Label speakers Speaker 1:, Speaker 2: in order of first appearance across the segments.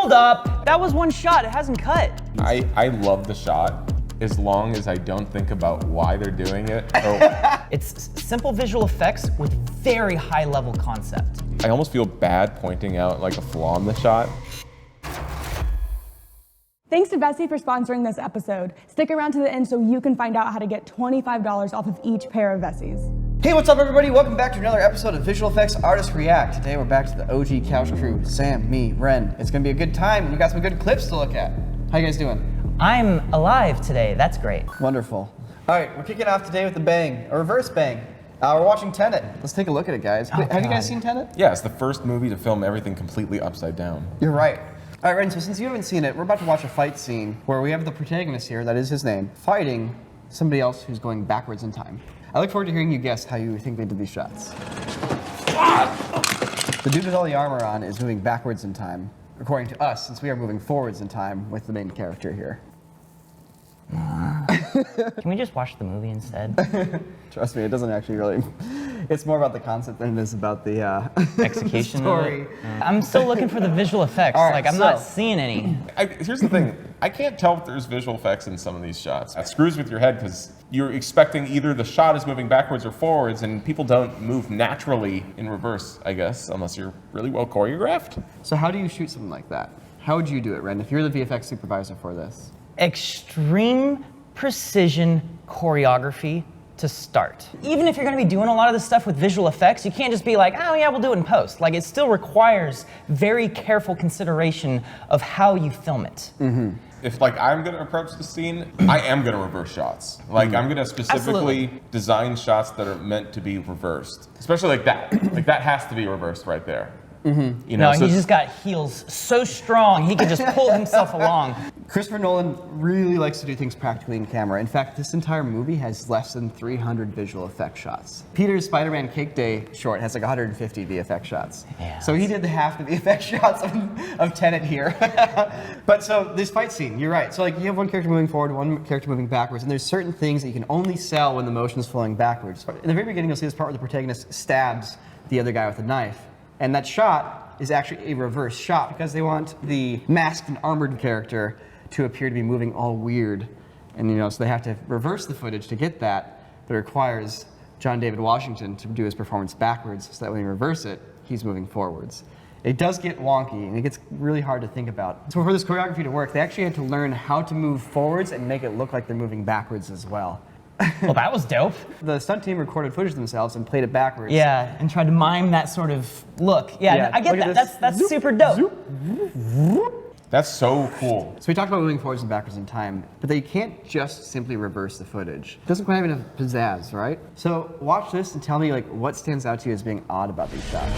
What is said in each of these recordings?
Speaker 1: Hold up! That was one shot, it hasn't cut.
Speaker 2: I love the shot as long as I don't think about why they're doing it.
Speaker 1: It's simple visual effects with very high level concept.
Speaker 2: I almost feel bad pointing out like a flaw in the shot.
Speaker 3: Thanks to Vessi for sponsoring this episode. Stick around to the end so you can find out how to get $25 off of each pair of Vessis.
Speaker 4: Hey, what's up everybody? Welcome back to another episode of Visual Effects Artists React. Today we're back to the OG Couch crew, Sam, me, Wren. It's gonna be a good time and we got some good clips to look at. How you guys doing?
Speaker 1: I'm alive today, that's great.
Speaker 4: Wonderful. All right, we're kicking off today with a bang, a reverse bang. We're watching Tenet. Let's take a look at it, guys.
Speaker 1: Oh,
Speaker 4: Have you guys seen Tenet?
Speaker 2: Yeah, it's the first movie to film everything completely upside down.
Speaker 4: You're right. All right, Ren, so since you haven't seen it, we're about to watch a fight scene where we have the protagonist here, that is his name, fighting somebody else who's going backwards in time. I look forward to hearing you guess how you think they did these shots. The dude with all the armor on is moving backwards in time, according to us, since we are moving forwards in time with the main character here.
Speaker 1: Can we just watch the movie instead?
Speaker 4: Trust me, it doesn't actually really... It's more about the concept than it is about the
Speaker 1: execution
Speaker 4: story.
Speaker 1: I'm still looking for the visual effects.
Speaker 4: Right,
Speaker 1: like, I'm not seeing any.
Speaker 2: Here's the thing, I can't tell if there's visual effects in some of these shots. It screws with your head because you're expecting either the shot is moving backwards or forwards, and people don't move naturally in reverse, I guess, unless you're really well choreographed.
Speaker 4: So how do you shoot something like that? How would you do it, Ren, if you're the VFX supervisor for this?
Speaker 1: Extreme precision choreography to start. Even if you're going to be doing a lot of this stuff with visual effects, you can't just be like, oh yeah, we'll do it in post. Like, it still requires very careful consideration of how you film it.
Speaker 4: Mm-hmm.
Speaker 2: If like I'm gonna approach the scene, I am gonna reverse shots. Like I'm gonna specifically design shots that are meant to be reversed. Especially like that. Like that has to be reversed right there.
Speaker 4: Mm-hmm.
Speaker 1: You know, no, so he just got heels so strong, he could just pull himself along.
Speaker 4: Christopher Nolan really likes to do things practically in camera. In fact, this entire movie has less than 300 visual effect shots. Peter's Spider-Man Cake Day short has like 150 VFX shots. Yeah. So he did half the VFX shots of Tenet here. But so this fight scene, you're right. So like you have one character moving forward, one character moving backwards, and there's certain things that you can only sell when the motion is flowing backwards. In the very beginning, you'll see this part where the protagonist stabs the other guy with a knife. And that shot is actually a reverse shot because they want the masked and armored character to appear to be moving all weird. And you know, so they have to reverse the footage to get that, but it requires John David Washington to do his performance backwards so that when you reverse it, he's moving forwards. It does get wonky and it gets really hard to think about. So for this choreography to work, they actually had to learn how to move forwards and make it look like they're moving backwards as well.
Speaker 1: Well, that was dope.
Speaker 4: The stunt team recorded footage themselves and played it backwards.
Speaker 1: Yeah, and tried to mime that sort of look. Yeah, I get that. That's zoop, super dope.
Speaker 4: Zoop.
Speaker 2: That's so cool.
Speaker 4: So we talked about moving forwards and backwards in time, but they can't just simply reverse the footage. It doesn't quite have enough pizzazz, right? So watch this and tell me like what stands out to you as being odd about these shots.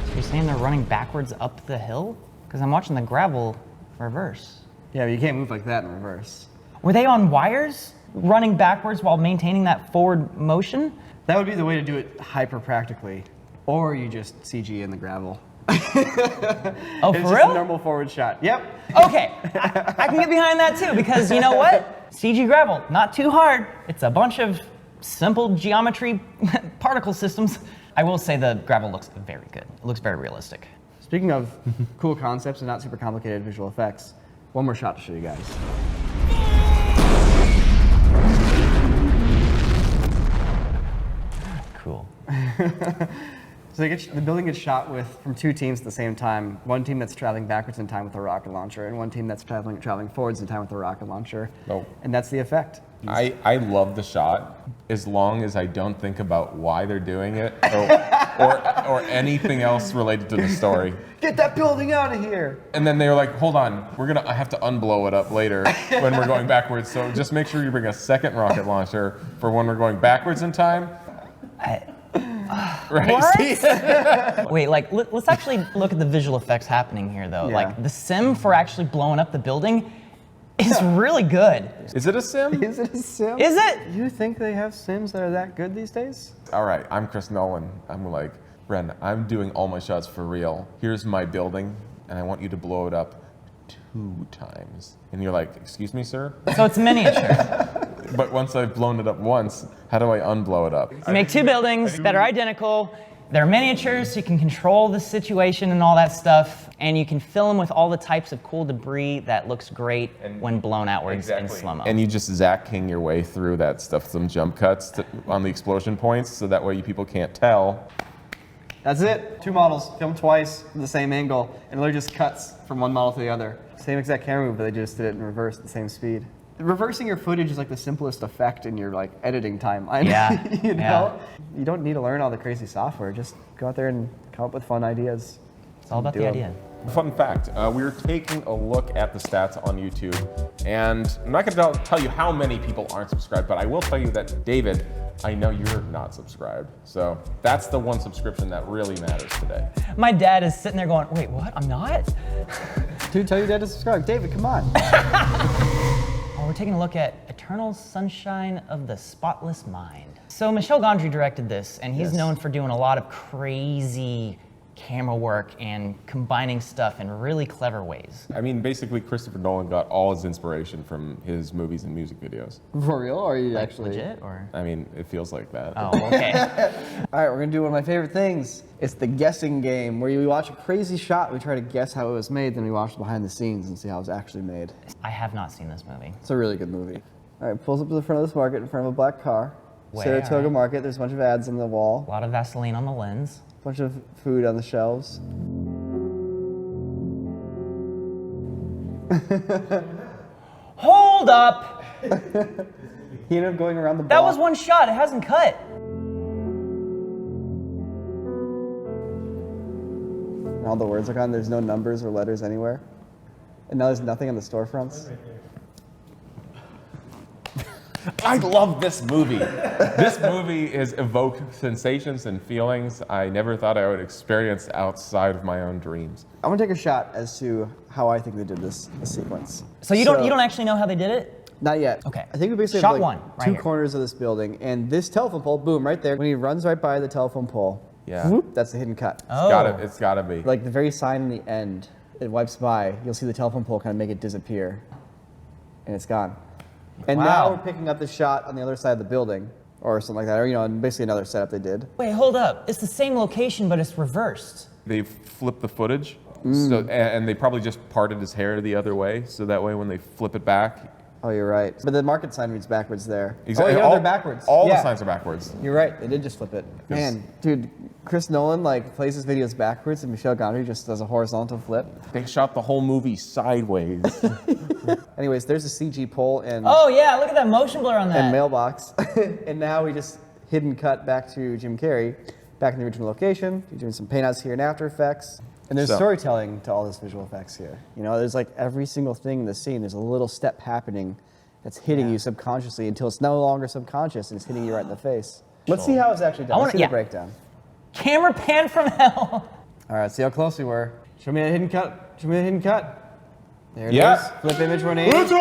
Speaker 1: So you're saying they're running backwards up the hill? Because I'm watching the gravel reverse.
Speaker 4: Yeah, but you can't move like that in reverse.
Speaker 1: Were they on wires, running backwards while maintaining that forward motion?
Speaker 4: That would be the way to do it hyper practically. Or you just CG in the gravel.
Speaker 1: Oh,
Speaker 4: it's
Speaker 1: for
Speaker 4: just
Speaker 1: real?
Speaker 4: A normal forward shot. Yep.
Speaker 1: Okay, I can get behind that too, because you know what? CG gravel, not too hard. It's a bunch of simple geometry particle systems. I will say the gravel looks very good. It looks very realistic.
Speaker 4: Speaking of cool concepts and not super complicated visual effects, one more shot to show you guys.
Speaker 1: Cool.
Speaker 4: So the building gets shot from two teams at the same time. One team that's traveling backwards in time with a rocket launcher, and one team that's traveling forwards in time with a rocket launcher.
Speaker 2: Oh.
Speaker 4: And that's the effect.
Speaker 2: I love the shot as long as I don't think about why they're doing it or anything else related to the story.
Speaker 4: Get that building out of here!
Speaker 2: And then they were like, hold on, I have to unblow it up later when we're going backwards. So just make sure you bring a second rocket launcher for when we're going backwards in time. Right?
Speaker 1: What? Wait, like, let's actually look at the visual effects happening here, though.
Speaker 4: Yeah.
Speaker 1: Like, the sim for actually blowing up the building is really good.
Speaker 2: Is it a sim?
Speaker 4: Is it a sim?
Speaker 1: Is it?
Speaker 4: You think they have sims that are that good these days?
Speaker 2: All right, I'm Chris Nolan. I'm like, Wren, I'm doing all my shots for real. Here's my building, and I want you to blow it up 2 times. And you're like, excuse me, sir?
Speaker 1: So it's miniature.
Speaker 2: But once I've blown it up once, how do I unblow it up?
Speaker 1: You make 2 buildings that are identical. They're miniatures, so you can control the situation and all that stuff, and you can fill them with all the types of cool debris that looks great when blown outwards in slow-mo.
Speaker 2: And you just Zach King your way through that stuff, some jump cuts on the explosion points, so that way people can't tell.
Speaker 4: That's it. 2 models, filmed twice from the same angle, and literally just cuts from one model to the other. Same exact camera move, but they just did it in reverse at the same speed. Reversing your footage is like the simplest effect in your like editing timeline.
Speaker 1: Yeah.
Speaker 4: You know? You don't need to learn all the crazy software. Just go out there and come up with fun ideas.
Speaker 1: It's all about the idea.
Speaker 2: Fun fact, we were taking a look at the stats on YouTube, and I'm not going to tell you how many people aren't subscribed, but I will tell you that, David, I know you're not subscribed. So that's the one subscription that really matters today.
Speaker 1: My dad is sitting there going, wait, what? I'm not?
Speaker 4: Dude, tell your dad to subscribe. David, come on.
Speaker 1: Well, we're taking a look at Eternal Sunshine of the Spotless Mind. So Michel Gondry directed this, and he's known for doing a lot of crazy camera work and combining stuff in really clever ways.
Speaker 2: I mean, basically, Christopher Nolan got all his inspiration from his movies and music videos.
Speaker 4: For real? Or are you
Speaker 1: Like,
Speaker 4: actually
Speaker 1: legit, or?
Speaker 2: I mean, it feels like that.
Speaker 1: Oh, okay.
Speaker 4: All right, we're gonna do one of my favorite things. It's the guessing game, where we watch a crazy shot, we try to guess how it was made, then we watch behind the scenes and see how it was actually made.
Speaker 1: I have not seen this movie.
Speaker 4: It's a really good movie. All right, pulls up to the front of this market in front of a black car.
Speaker 1: Where?
Speaker 4: Saratoga Market, there's a bunch of ads on the wall,
Speaker 1: A lot of Vaseline on the lens.
Speaker 4: a bunch of food on the shelves.
Speaker 1: Hold up!
Speaker 4: He ended up going around the block.
Speaker 1: That was one shot, it hasn't cut.
Speaker 4: And all the words are gone, there's no numbers or letters anywhere. And now there's nothing on the storefronts.
Speaker 2: I love this movie. This movie has evoked sensations and feelings I never thought I would experience outside of my own dreams.
Speaker 4: I'm gonna take a shot as to how I think they did this sequence.
Speaker 1: So you don't actually know how they did it?
Speaker 4: Not yet.
Speaker 1: Okay.
Speaker 4: I think we basically
Speaker 1: Shot
Speaker 4: have like
Speaker 1: one, right
Speaker 4: two
Speaker 1: here.
Speaker 4: corners of this building, and this telephone pole, boom, right there. When he runs right by the telephone pole, whoop, that's the hidden cut.
Speaker 1: Oh.
Speaker 2: It's gotta be.
Speaker 4: Like the very sign in the end, it wipes by. You'll see the telephone pole kind of make it disappear, and it's gone. And
Speaker 1: Wow.
Speaker 4: now we're picking up the shot on the other side of the building, or something like that, or basically another setup they did.
Speaker 1: Wait, hold up. It's the same location, but it's reversed.
Speaker 2: They flipped the footage, so, and they probably just parted his hair the other way, so that way when they flip it back.
Speaker 4: Oh, you're right. But the market sign reads backwards there.
Speaker 2: Exactly.
Speaker 4: Oh, yeah, they're backwards.
Speaker 2: All
Speaker 4: Yeah.
Speaker 2: the signs are backwards.
Speaker 4: You're right. They did just flip it. Man, dude, Chris Nolan like plays his videos backwards, and Michel Gondry just does a horizontal flip.
Speaker 2: They shot the whole movie sideways.
Speaker 4: Anyways, there's a CG pole and
Speaker 1: Oh yeah, look at that motion blur on that.
Speaker 4: and mailbox, and now we just hidden cut back to Jim Carrey, back in the original location. He's doing some paint outs here in After Effects. And there's
Speaker 2: So-
Speaker 4: storytelling to all this visual effects here. There's like every single thing in the scene, there's a little step happening that's hitting you subconsciously until it's no longer subconscious and it's hitting you right in the face. Let's see how it's actually done. Let's see the breakdown.
Speaker 1: Camera pan from hell.
Speaker 4: All right, see how close we were. Show me that hidden cut. Show me that hidden cut. There it
Speaker 2: Yeah.
Speaker 4: is. Flip image 180.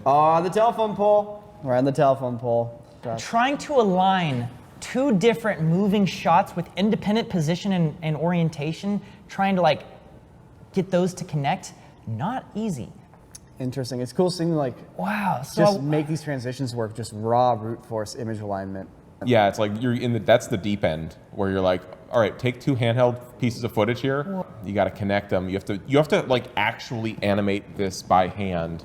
Speaker 4: On the telephone pole. We're on the telephone pole.
Speaker 1: Trying to align two different moving shots with independent position and orientation, trying to like get those to connect, not easy.
Speaker 4: Interesting. It's cool seeing like
Speaker 1: Wow. So
Speaker 4: just make these transitions work, just raw brute force image alignment.
Speaker 2: Yeah, it's like you're that's the deep end where you're like, all right, take two handheld pieces of footage here. You got to connect them. You have to like actually animate this by hand.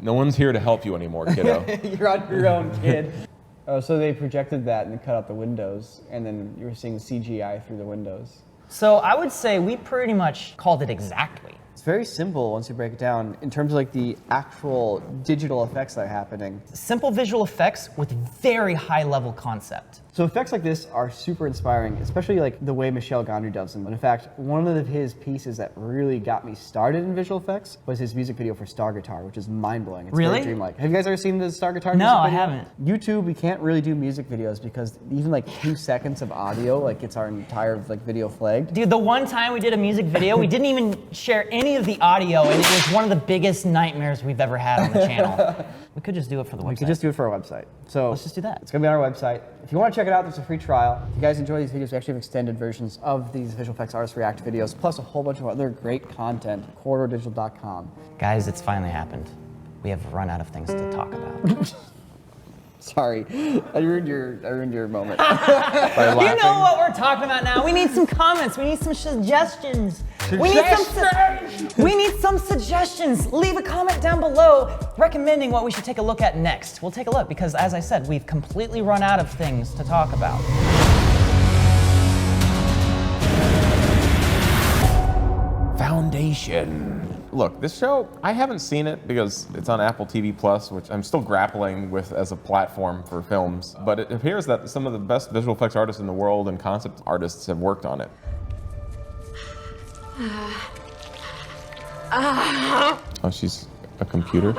Speaker 2: No one's here to help you anymore, kiddo.
Speaker 4: You're on your own, kid. Oh, so they projected that and cut out the windows, and then you were seeing CGI through the windows.
Speaker 1: So I would say we pretty much called it exactly.
Speaker 4: It's very simple once you break it down in terms of like the actual digital effects that are happening.
Speaker 1: Simple visual effects with very high level concept.
Speaker 4: So effects like this are super inspiring, especially like the way Michel Gondry does them. And in fact, one of his pieces that really got me started in visual effects was his music video for Star Guitar, which is mind-blowing. It's
Speaker 1: Really?
Speaker 4: very dreamlike. Have you guys ever seen the Star Guitar
Speaker 1: No,
Speaker 4: music
Speaker 1: I
Speaker 4: video?
Speaker 1: haven't.
Speaker 4: YouTube, we can't really do music videos because even like 2 seconds of audio, like gets our entire like video flagged.
Speaker 1: Dude, the one time we did a music video, we didn't even share any of the audio, and it was one of the biggest nightmares we've ever had on the channel. We could just do it for the website.
Speaker 4: We could just do it for our website. So
Speaker 1: Let's just do that.
Speaker 4: It's gonna be on our website. If you want to check it out, there's a free trial. If you guys enjoy these videos, we actually have extended versions of these visual effects artist react videos, plus a whole bunch of other great content. corridordigital.com.
Speaker 1: Guys, it's finally happened. We have run out of things to talk about.
Speaker 4: Sorry, I ruined your moment.
Speaker 2: By
Speaker 1: You
Speaker 2: laughing.
Speaker 1: know what we're talking about now. We need some comments. We need some suggestions. We need some suggestions. Leave a comment down below recommending what we should take a look at next. We'll take a look because, as I said, we've completely run out of things to talk about.
Speaker 2: Foundation. Look, this show, I haven't seen it because it's on Apple TV Plus, which I'm still grappling with as a platform for films. But it appears that some of the best visual effects artists in the world and concept artists have worked on it. Oh, she's a computer?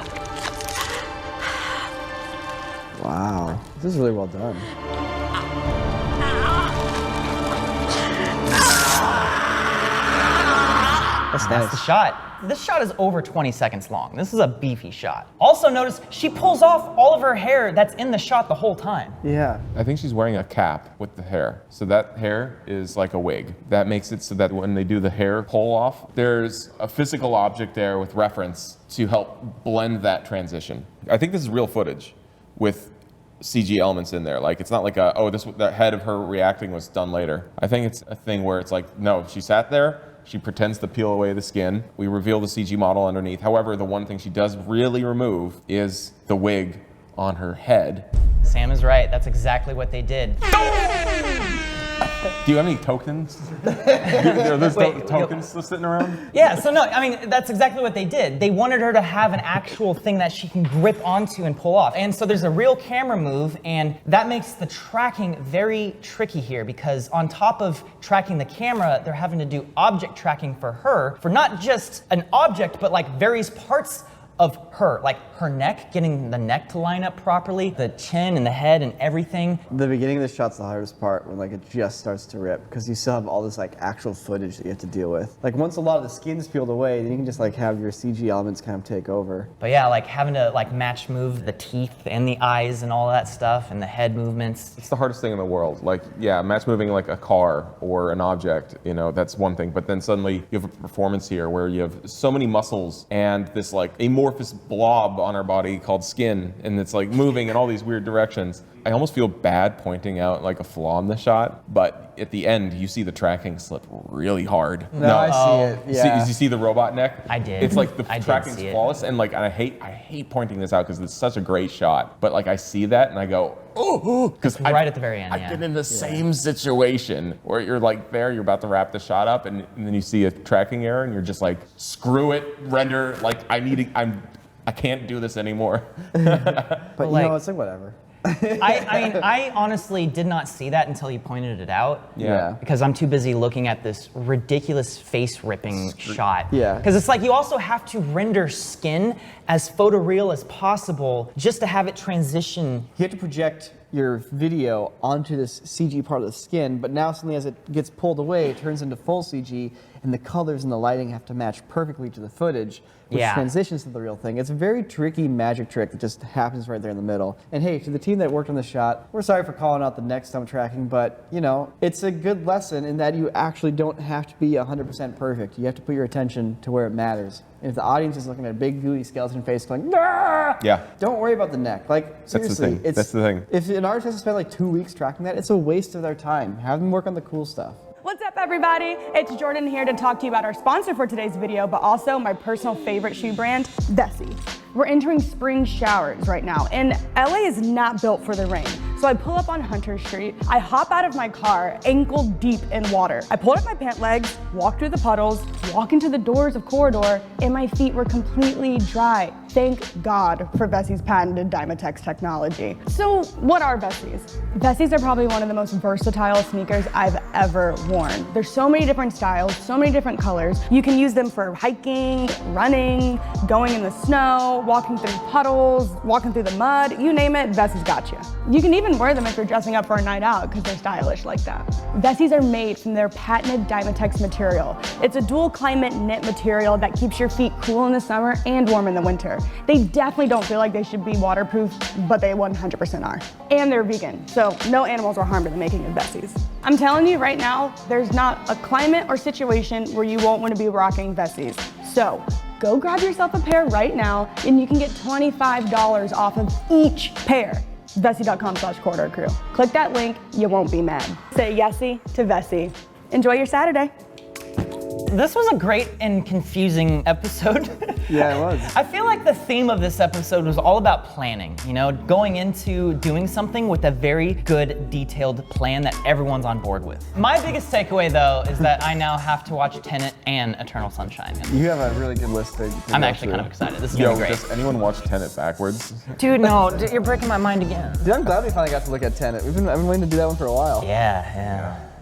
Speaker 4: Wow, this is really well done.
Speaker 1: That's the shot. This shot is over 20 seconds long. This is a beefy shot. Also notice she pulls off all of her hair that's in the shot the whole time.
Speaker 4: Yeah.
Speaker 2: I think she's wearing a cap with the hair. So that hair is like a wig. That makes it so that when they do the hair pull off, there's a physical object there with reference to help blend that transition. I think this is real footage with CG elements in there. Like, it's not like the head of her reacting was done later. I think it's a thing where it's like, no, she sat there, she pretends to peel away the skin. We reveal the CG model underneath. However, the one thing she does really remove is the wig on her head.
Speaker 1: Sam is right. That's exactly what they did.
Speaker 2: Do you have any tokens? Are those
Speaker 1: Wait,
Speaker 2: tokens still sitting around?
Speaker 1: Yeah, so no, I mean, that's exactly what they did. They wanted her to have an actual thing that she can grip onto and pull off. And so there's a real camera move, and that makes the tracking very tricky here because on top of tracking the camera, they're having to do object tracking for her, for not just an object, but like various parts of her, like her neck, getting the neck to line up properly, the chin and the head and everything.
Speaker 4: The beginning of the shot's the hardest part when like it just starts to rip because you still have all this like actual footage that you have to deal with. Like once a lot of the skin's peeled away, then you can just like have your CG elements kind of take over.
Speaker 1: But yeah, like having to like match move the teeth and the eyes and all that stuff and the head movements.
Speaker 2: It's the hardest thing in the world. Like, yeah, match moving like a car or an object, you know, that's one thing. But then suddenly you have a performance here where you have so many muscles and this like amorphous blob on our body called skin, and it's like moving in all these weird directions. I almost feel bad pointing out like a flaw in the shot, but at the end you see the tracking slip really hard.
Speaker 4: No, I see it. Yeah.
Speaker 2: You see the robot neck?
Speaker 1: I did.
Speaker 2: It's like the
Speaker 1: I did
Speaker 2: tracking's
Speaker 1: see it.
Speaker 2: flawless, and like I hate pointing this out because it's such a great shot. But like I see that and I go, oh, because
Speaker 1: right at the very end,
Speaker 2: I've
Speaker 1: yeah.
Speaker 2: been in the same situation where you're like there, you're about to wrap the shot up, and then you see a tracking error, and you're just like, screw it, render. Like I can't do this anymore.
Speaker 4: But you
Speaker 1: like-
Speaker 4: know, it's like whatever.
Speaker 1: I mean, I honestly did not see that until you pointed it out.
Speaker 4: Yeah.
Speaker 1: Because I'm too busy looking at this ridiculous face ripping shot.
Speaker 4: Yeah.
Speaker 1: Because it's like you also have to render skin as photoreal as possible just to have it transition.
Speaker 4: You have to project your video onto this CG part of the skin, but now suddenly as it gets pulled away, it turns into full CG, and the colors and the lighting have to match perfectly to the footage, which
Speaker 1: Yeah.
Speaker 4: transitions to the real thing. It's a very tricky magic trick that just happens right there in the middle. And hey, to the team that worked on the shot, we're sorry for calling out the neck stump tracking, but you know, it's a good lesson in that you actually don't have to be 100% perfect. You have to put your attention to where it matters. And if the audience is looking at a big gooey skeleton face going, "Nah!"
Speaker 2: Yeah.
Speaker 4: Don't worry about the neck. Like,
Speaker 2: the
Speaker 4: seriously,
Speaker 2: thing. That's the thing.
Speaker 4: If an artist has to spend like 2 weeks tracking that, it's a waste of their time. Have them work on the cool stuff.
Speaker 3: What's up, everybody? It's Jordan here to talk to you about our sponsor for today's video, but also my personal favorite shoe brand, Vessi. We're entering spring showers right now, and LA is not built for the rain. So I pull up on Hunter Street, I hop out of my car, ankle deep in water. I pulled up my pant legs, walked through the puddles, walk into the doors of corridor, and my feet were completely dry. Thank God for Vessi's patented Dymatex technology. So what are Vessis? Vessis are probably one of the most versatile sneakers I've ever worn. There's so many different styles, so many different colors. You can use them for hiking, running, going in the snow, walking through puddles, walking through the mud, you name it, Vessis got you. You can even wear them if you're dressing up for a night out because they're stylish like that. Vessis are made from their patented Dymatex material. It's a dual climate knit material that keeps your feet cool in the summer and warm in the winter. They definitely don't feel like they should be waterproof, but they 100% are. And they're vegan, so no animals were harmed in the making of Vessis. I'm telling you right now, there's not a climate or situation where you won't want to be rocking Vessis. So go grab yourself a pair right now and you can get $25 off of each pair. Vessi.com/corridor crew. Click that link, you won't be mad. Say yesy to Vessi. Enjoy your Saturday.
Speaker 1: This was a great and confusing episode.
Speaker 4: Yeah, it was.
Speaker 1: I feel like the theme of this episode was all about planning, you know, going into doing something with a very good, detailed plan that everyone's on board with. My biggest takeaway, though, is that I now have to watch Tenet and Eternal Sunshine.
Speaker 4: You have a really good list.
Speaker 1: I'm actually kind of excited. This is gonna
Speaker 2: Yo,
Speaker 1: be great.
Speaker 2: does anyone watch Tenet backwards?
Speaker 1: Dude, no, you're breaking my mind again.
Speaker 4: Dude, I'm glad we finally got to look at Tenet. I've been waiting to do that one for a while.
Speaker 1: Yeah.